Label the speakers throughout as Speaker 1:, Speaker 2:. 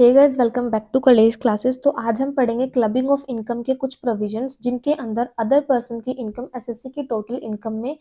Speaker 1: Hey guys, welcome back to college classes. तो आज हम पढ़ेंगे क्लबिंग ऑफ इनकम के कुछ प्रोविजंस जिनके अंदर अदर पर्सन की इनकम एसएससी की टोटल इनकम में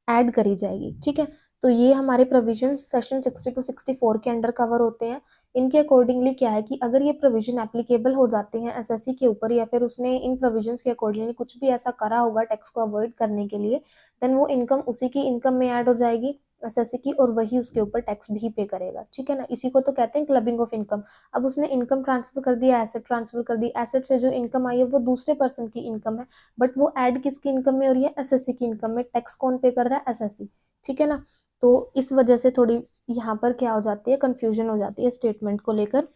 Speaker 1: ऐड करी जाएगी। ठीक है, तो ये हमारे प्रोविजंस सेशन 60 टू 64 के अंडर कवर होते हैं। इनके अकॉर्डिंगली क्या है कि अगर ये प्रोविजन एप्लीकेबल हो जाते हैं एसएससी के ऊपर, या फिर उसने इन प्रोविजंस के अकॉर्डिंगली कुछ भी ऐसा करा होगा टैक्स को अवॉइड करने के लिए, देन वो इनकम उसी की इनकम में ऐड हो जाएगी एसएससी की, और वही उसके ऊपर टैक्स भी पे करेगा। ठीक है ना, इसी को तो कहते हैं क्लबिंग ऑफ इनकम। अब उसने इनकम ट्रांसफर कर दिया, एसेट ट्रांसफर कर दी, एसेट से जो इनकम आई है वो दूसरे पर्सन की इनकम है, बट वो ऐड किसकी इनकम में हो रही है? एसएससी की इनकम में। टैक्स कौन पे कर रहा है? एसएससी। ठीक है ना, तो इस वजह से थोड़ी यहाँ पर क्या हो जाती है, कंफ्यूजन हो जाती है स्टेटमेंट को लेकर।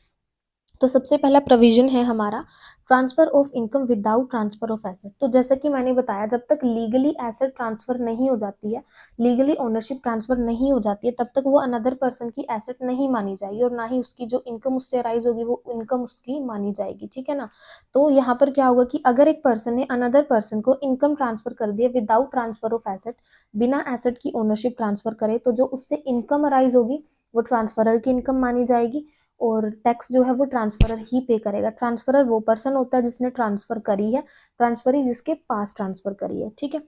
Speaker 1: तो सबसे पहला प्रोविजन है हमारा transfer of income without transfer of asset. तो जैसा कि मैंने बताया, जब तक लीगली एसेट ट्रांसफर नहीं हो जाती है, लीगली ओनरशिप ट्रांसफर नहीं हो जाती है, तब तक वो अनदर पर्सन की एसेट नहीं मानी जाएगी, और ना ही उसकी जो इनकम उससे अराइज होगी वो इनकम उसकी मानी जाएगी। ठीक है ना, तो यहाँ पर क्या होगा कि अगर एक पर्सन ने अनदर पर्सन को इनकम ट्रांसफर कर दिया विदाउट ट्रांसफर ऑफ एसेट, बिना एसेट की ओनरशिप ट्रांसफर करे, तो जो उससे इनकम अराइज होगी वो ट्रांसफरर की इनकम मानी जाएगी, और टैक्स जो है वो ट्रांसफरर ही पे करेगा। ट्रांसफरर वो पर्सन होता है जिसने ट्रांसफर करी है, ट्रांसफरी जिसके पास ट्रांसफर करी है। ठीक है,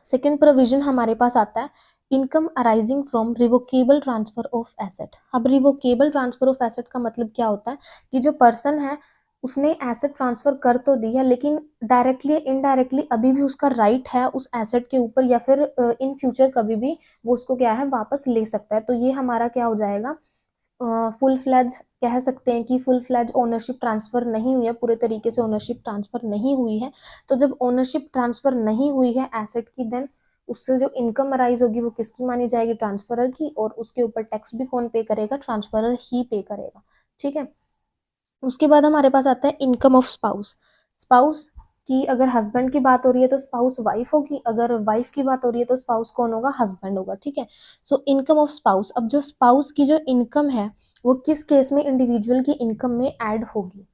Speaker 1: सेकेंड प्रोविजन हमारे पास आता है income arising from revocable transfer of asset. अब रिवोकेबल ट्रांसफर ऑफ एसेट का मतलब क्या होता है कि जो पर्सन है उसने एसेट ट्रांसफर कर तो दी है, लेकिन डायरेक्टली इनडायरेक्टली अभी भी उसका राइट है उस एसेट के ऊपर, या फिर इन फ्यूचर कभी भी वो उसको क्या है, वापस ले सकता है। तो ये हमारा क्या हो जाएगा, फुल फ्लैज कह सकते हैं कि फुल फ्लैज ओनरशिप ट्रांसफर नहीं हुई है, पूरे तरीके से ओनरशिप ट्रांसफर नहीं हुई है। तो जब ओनरशिप ट्रांसफर नहीं हुई है एसेट की, देन उससे जो इनकम अराइज होगी वो किसकी मानी जाएगी? ट्रांसफरर की, और उसके ऊपर टैक्स भी कौन पे करेगा? ट्रांसफरर ही पे करेगा। ठीक है, उसके बाद हमारे पास आता है इनकम ऑफ स्पाउस। स्पाउस की अगर हस्बैंड की बात हो रही है तो स्पाउस वाइफ होगी, अगर वाइफ की बात हो रही है तो स्पाउस कौन होगा? हस्बैंड होगा। ठीक है, सो इनकम ऑफ स्पाउस। अब जो स्पाउस की जो इनकम है वो किस केस में इंडिविजुअल की इनकम में ऐड होगी?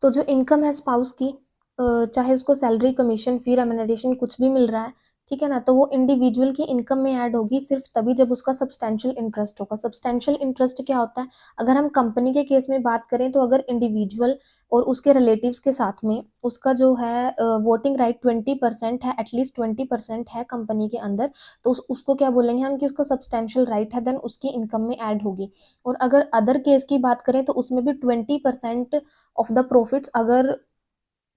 Speaker 1: तो जो इनकम है स्पाउस की, चाहे उसको सैलरी, कमीशन, फी, रेम्युनरेशन कुछ भी मिल रहा है, ठीक है ना, तो वो इंडिविजुअल की इनकम में ऐड होगी सिर्फ तभी जब उसका सब्सटेंशियल इंटरेस्ट होगा। सब्सटेंशियल इंटरेस्ट क्या होता है? अगर हम कंपनी के केस में बात करें, तो अगर इंडिविजुअल और उसके रिलेटिव्स के साथ में उसका जो है वोटिंग राइट 20% है, एटलीस्ट 20% है कंपनी के अंदर, तो उसको क्या बोलेंगे हम कि उसका सब्सटेंशियल राइट है, देन उसकी इनकम में ऐड होगी। और अगर अदर केस की बात करें तो उसमें भी 20% ऑफ द प्रॉफिट्स, अगर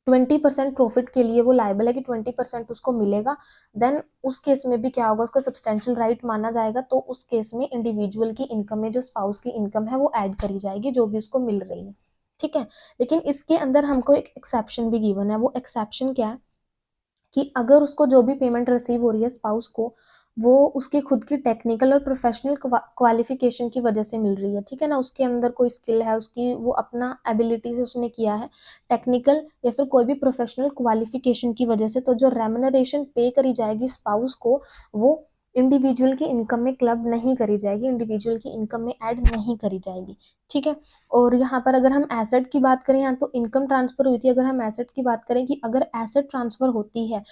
Speaker 1: 20% प्रॉफिट के लिए वो लायबल है कि 20% उसको मिलेगा, देन उस केस में भी क्या होगा, उसका सब्सटेंशियल राइट माना जाएगा। तो उस केस में इंडिविजुअल की इनकम में जो स्पाउस की इनकम है वो ऐड करी जाएगी, जो भी उसको मिल रही है। ठीक है, लेकिन इसके अंदर हमको एक एक्सेप्शन भी गिवन है। वो एक्सेप्शन क्या है कि अगर उसको जो भी पेमेंट रिसीव हो रही है स्पाउस को, वो उसकी खुद की टेक्निकल और प्रोफेशनल क्वालिफिकेशन की वजह से मिल रही है। ठीक है ना, उसके अंदर कोई स्किल है, उसकी वो अपना एबिलिटी से उसने किया है, टेक्निकल या फिर कोई भी प्रोफेशनल क्वालिफिकेशन की वजह से, तो जो रेम्युनरेशन पे करी जाएगी स्पाउस को, वो इंडिविजुअल की इनकम में क्लब नहीं करी जाएगी, इंडिविजुअल की इनकम में ऐड नहीं करी जाएगी। ठीक है, और यहाँ पर अगर हम एसेट की बात करें, यहाँ तो इनकम ट्रांसफर हुई थी, अगर हम एसेट की बात करें कि अगर एसेट ट्रांसफर होती है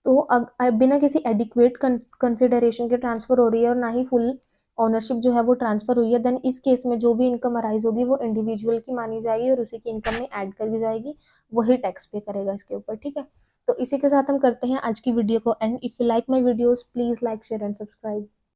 Speaker 1: तो बिना किसी एडिक्वेट कंसिडरेशन के ट्रांसफर हो रही है, और ना ही फुल ओनरशिप जो है वो ट्रांसफर हुई है, देन इस केस में जो भी इनकम अराइज होगी वो इंडिविजुअल की मानी जाएगी और उसी की इनकम में ऐड करी जाएगी, वही टैक्स पे करेगा इसके ऊपर। ठीक है, तो इसी के साथ हम करते हैं आज की वीडियो को and. If you like my videos please like, share and subscribe.